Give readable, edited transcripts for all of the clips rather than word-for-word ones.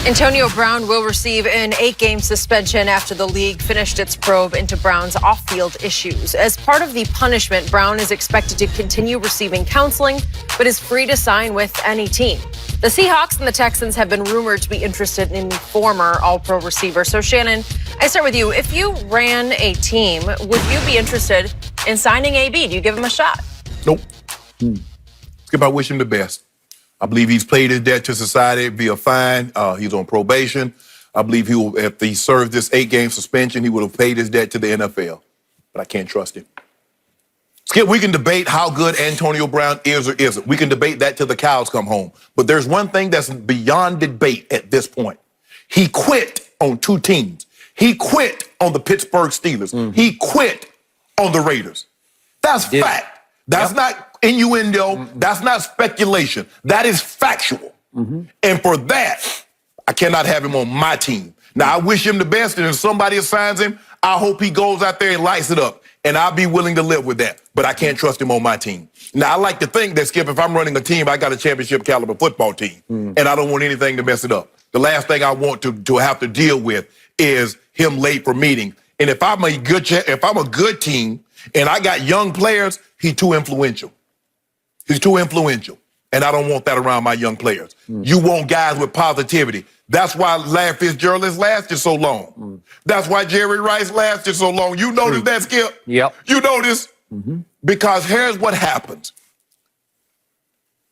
Antonio Brown will receive an 8-game suspension after the league finished its probe into Brown's off-field issues. As part of the punishment, Brown is expected to continue receiving counseling, but is free to sign with any team. The Seahawks and the Texans have been rumored to be interested in former All-Pro receiver. So, Shannon, I start with you. If you ran a team, would you be interested in signing AB? Do you give him a shot? Nope. Skip, I wish him the best. I believe he's paid his debt to society via fine. He's on probation. I believe he will, if he served this 8-game suspension, he would have paid his debt to the NFL. But I can't trust him. Skip, we can debate how good Antonio Brown is or isn't. We can debate that till the cows come home. But there's one thing that's beyond debate at this point. He quit on 2 teams. He quit on the Pittsburgh Steelers. He quit on the Raiders. That's fact. That's not innuendo. That's not speculation. That is factual. And for that, I cannot have him on my team. Now, I wish him the best, and if somebody assigns him, I hope he goes out there and lights it up. And I'll be willing to live with that. But I can't trust him on my team. Now, I like to think that, Skip, if I'm running a team, I got a championship caliber football team. And I don't want anything to mess it up. The last thing I want to have to deal with is him late for meetings. And if I'm a good team and I got young players, he's too influential. He's too influential. And I don't want that around my young players. You want guys with positivity. That's why Larry Fitzgerald has lasted so long. That's why Jerry Rice lasted so long. You notice that, Skip? Yep. You notice? Because here's what happens.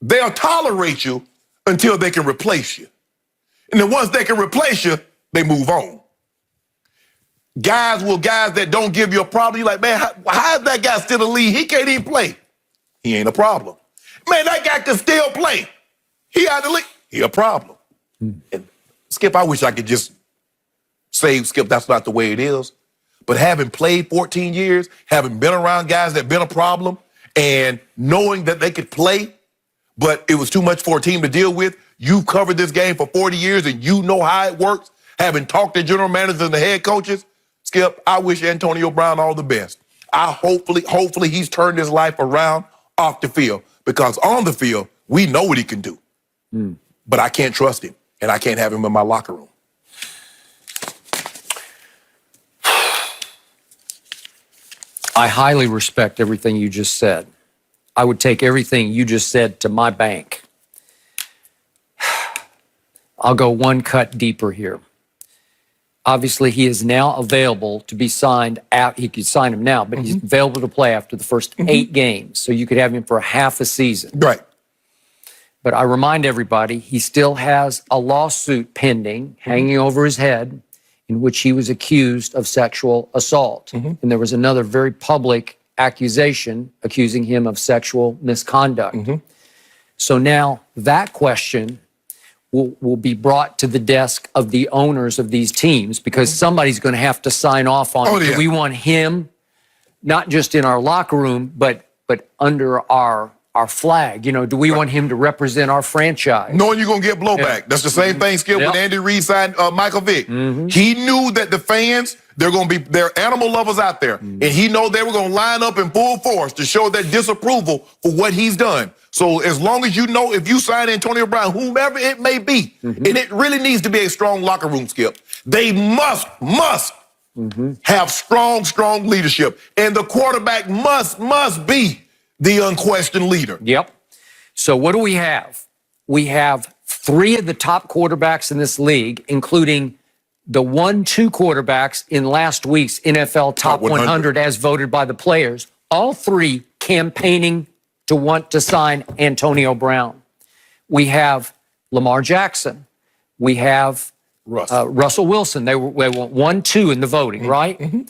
They'll tolerate you until they can replace you. And then once they can replace you, they move on. Guys that don't give you a problem, you're like, man, how is that guy still in the league? He can't even play. He ain't a problem. Man, that guy can still play. He out of the league. He a problem. And Skip, I wish I could just say, Skip, that's not the way it is. But having played 14 years, having been around guys that been a problem, and knowing that they could play, but it was too much for a team to deal with, you've covered this game for 40 years and you know how it works, having talked to general managers and the head coaches, Skip, I wish Antonio Brown all the best. Hopefully he's turned his life around off the field, because on the field, we know what he can do. But I can't trust him, and I can't have him in my locker room. I highly respect everything you just said. I would take everything you just said to my bank. I'll go one cut deeper here. Obviously, he is now available to be signed out. He could sign him now, but he's available to play after the first 8 games. So you could have him for half a season. Right. But I remind everybody, he still has a lawsuit pending, hanging over his head, in which he was accused of sexual assault. And there was another very public accusation accusing him of sexual misconduct. So now that question will be brought to the desk of the owners of these teams, because somebody's going to have to sign off on it. Do we want him not just in our locker room, but under our flag? You know, do we want him to represent our franchise? Knowing you're going to get blowback. That's the same thing, Skip, when Andy Reid signed Michael Vick. He knew that the fans, they're animal lovers out there. And he knew they were going to line up in full force to show their disapproval for what he's done. So as long as you know, if you sign Antonio Brown, whomever it may be, and it really needs to be a strong locker room, Skip, they must have strong leadership. And the quarterback must be the unquestioned leader. Yep. So what do we have? We have 3 of the top quarterbacks in this league, including the 1-2 quarterbacks in last week's NFL Top 100 as voted by the players. All 3 campaigning to want to sign Antonio Brown. We have Lamar Jackson. We have Russell Wilson. They want 1-2 in the voting, right?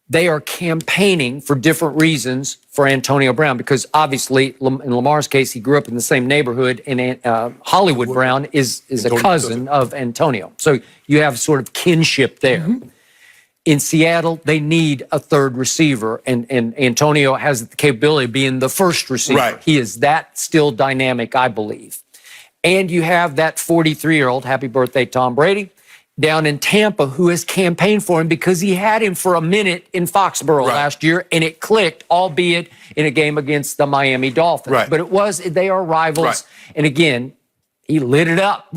They are campaigning for different reasons for Antonio Brown, because obviously, in Lamar's case, he grew up in the same neighborhood, and Hollywood Brown is a cousin of Antonio. So you have sort of kinship there. In Seattle, they need a 3rd receiver, and Antonio has the capability of being the 1st receiver. Right. He is that still dynamic, I believe. And you have that 43-year-old, happy birthday, Tom Brady, down in Tampa, who has campaigned for him because he had him for a minute in Foxborough last year, and it clicked, albeit in a game against the Miami Dolphins. But they are rivals. And again, he lit it up.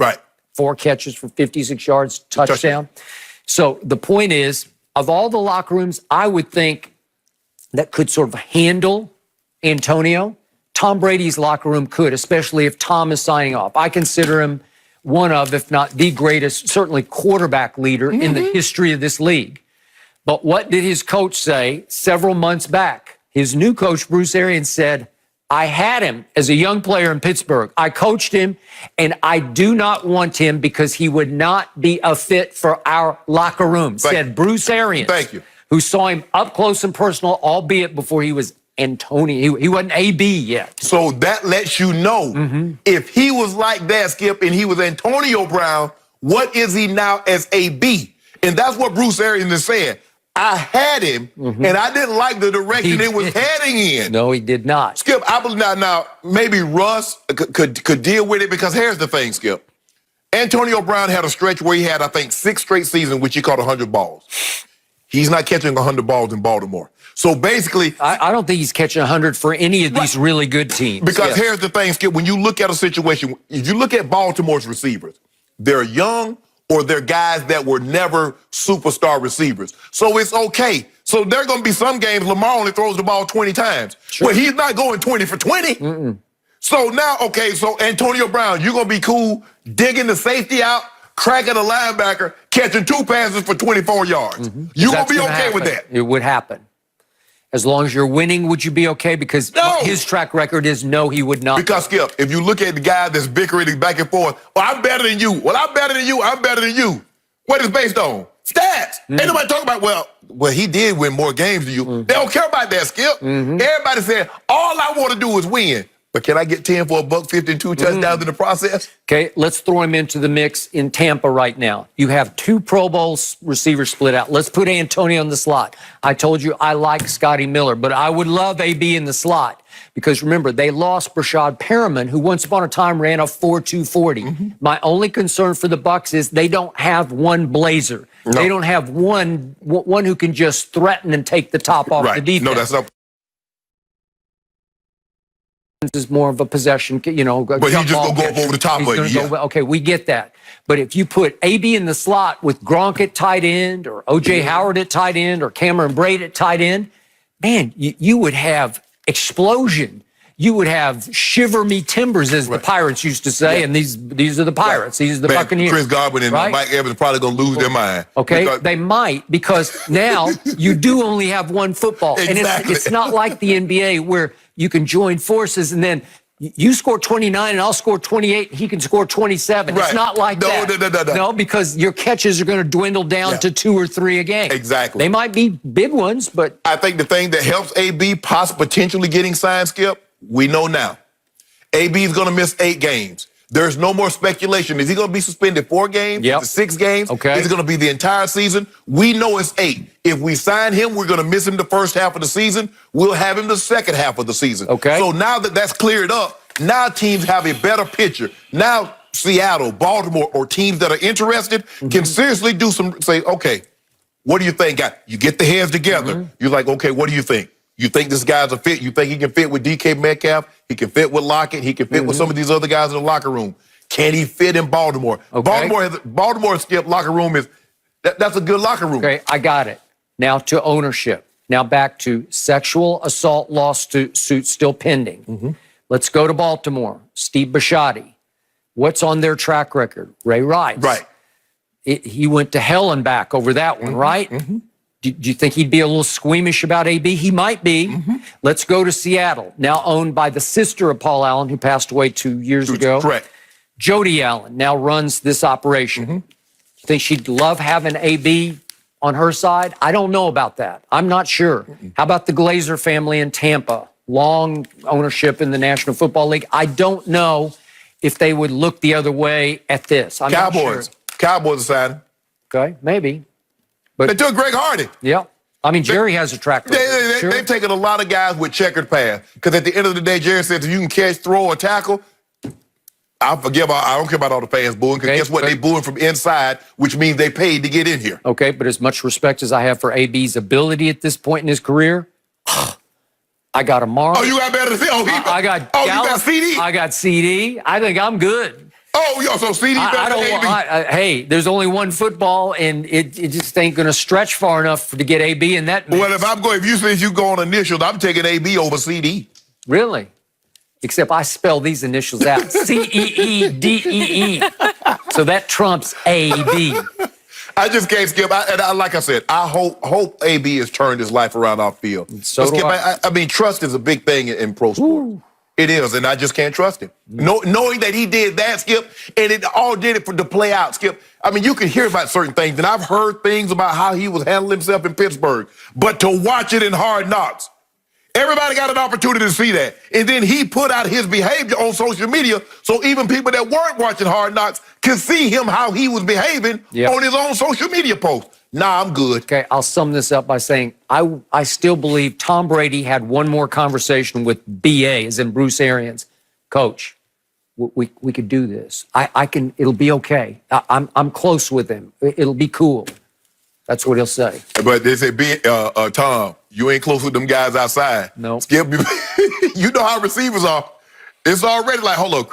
4 catches for 56 yards, touchdown. So the point is, of all the locker rooms, I would think that could sort of handle Antonio, Tom Brady's locker room could, especially if Tom is signing off. I consider him one of, if not the greatest, certainly quarterback leader in the history of this league. But what did his coach say several months back? His new coach, Bruce Arians, said, I had him as a young player in Pittsburgh. I coached him, and I do not want him because he would not be a fit for our locker room, said Bruce Arians. Thank you. Who saw him up close and personal, albeit before he was Antonio. He wasn't AB yet. So that lets you know if he was like that, Skip, and he was Antonio Brown, what is he now as AB? And that's what Bruce Arians is saying. I had him, and I didn't like the direction it was heading in. No, he did not. Skip, I believe now maybe Russ could deal with it because here's the thing, Skip. Antonio Brown had a stretch where he had, I think, 6 straight seasons which he caught 100 balls. He's not catching 100 balls in Baltimore. So basically, I don't think he's catching 100 for any of these really good teams. Because here's the thing, Skip, when you look at a situation, if you look at Baltimore's receivers, they're young or they're guys that were never superstar receivers. So it's okay. So there are going to be some games Lamar only throws the ball 20 times. Sure. Well, he's not going 20 for 20. So now, okay, so Antonio Brown, you're going to be cool digging the safety out, cracking a linebacker, catching 2 passes for 24 yards. You're going to be okay with that. It would happen. As long as you're winning, would you be okay? Because his track record is no, he would not. Because, Skip, if you look at the guy that's bickering back and forth, well, I'm better than you. Well, I'm better than you. I'm better than you. What is based on? Stats. Ain't nobody talking about, well, he did win more games than you. They don't care about that, Skip. Everybody said, all I want to do is win. But can I get 10 for $150 and 2 touchdowns in the process? Okay, let's throw him into the mix in Tampa right now. You have 2 Pro Bowl receivers split out. Let's put Antonio in the slot. I told you I like Scotty Miller, but I would love AB in the slot because remember, they lost Brashad Perriman, who once upon a time ran a 4.2 40. My only concern for the Bucs is they don't have one blazer. No. They don't have one who can just threaten and take the top off the defense. No, that's not. Is more of a possession, but he's just going to go over the top of it. Okay, we get that. But if you put AB in the slot with Gronk at tight end or O.J. Howard at tight end or Cameron Braid at tight end, man, you would have explosion. You would have shiver me timbers, as the Pirates used to say, and these are the Pirates. These are the Buccaneers. Chris Godwin and Mike Evans are probably going to lose their mind. Okay, they might, because now you do only have one football. And it's not like the NBA where you can join forces and then you score 29 and I'll score 28 and he can score 27. It's not like that. No, because your catches are going to dwindle down to 2 or 3 a game. Exactly. They might be big ones, but I think the thing that helps AB potentially getting signed, Skip, we know now. AB is going to miss 8 games. There's no more speculation. Is he going to be suspended 4 games? Yep. 6 games? Okay. Is it going to be the entire season? We know it's 8. If we sign him, we're going to miss him the first half of the season. We'll have him the second half of the season. Okay. So now that that's cleared up, now teams have a better picture. Now Seattle, Baltimore, or teams that are interested can seriously say, okay, what do you think? You get the heads together. You're like, okay, what do you think? You think this guy's a fit? You think he can fit with DK Metcalf? He can fit with Lockett? He can fit with some of these other guys in the locker room? Can he fit in Baltimore? Okay. Baltimore Skip locker room that's a good locker room. Okay, I got it. Now to ownership. Now back to sexual assault lawsuit still pending. Let's go to Baltimore. Steve Bisciotti. What's on their track record? Ray Rice. Right. He went to hell and back over that one, right? Do you think he'd be a little squeamish about AB? He might be. Let's go to Seattle, now owned by the sister of Paul Allen, who passed away 2 years ago. Correct. Jody Allen now runs this operation. You think she'd love having AB on her side? I don't know about that. I'm not sure. How about the Glazer family in Tampa? Long ownership in the National Football League. I don't know if they would look the other way at this. I'm not sure. Cowboys decided. Okay, maybe. But they took Greg Hardy. Yeah. I mean, Jerry has a track record. They've taken a lot of guys with checkered past. Because at the end of the day, Jerry said, if you can catch, throw, or tackle, I don't care about all the fans booing, because guess what? They booing from inside, which means they paid to get in here. Okay, but as much respect as I have for AB's ability at this point in his career, I got Amari. Oh, you got better than I got you got CD? I got CD. I think I'm good. Oh, yo, so CD I better don't. than AB. Hey, there's only one football, and it just ain't going to stretch far enough to get AB in that mix. Well, if you say you go on initials, I'm taking AB over CD. Really? Except I spell these initials out. CEEDEE. So that trumps AB. I just can't skip. Like I said, I hope AB has turned his life around off field. So do Skip, I. I mean, trust is a big thing in pro sports. It is, and I just can't trust him. Knowing that he did that, Skip, and it all did it to play out, Skip. I mean, you can hear about certain things, and I've heard things about how he was handling himself in Pittsburgh, but to watch it in Hard Knocks, everybody got an opportunity to see that. And then he put out his behavior on social media, so even people that weren't watching Hard Knocks could see him how he was behaving on his own social media post. Nah, I'm good. Okay, I'll sum this up by saying I still believe Tom Brady had one more conversation with BA, as in Bruce Arians. Coach, we could do this. I can. It'll be okay. I'm close with him. It'll be cool. That's what he'll say. But they say, Tom, you ain't close with them guys outside. No. Skip, you know how receivers are. It's already like, hold on.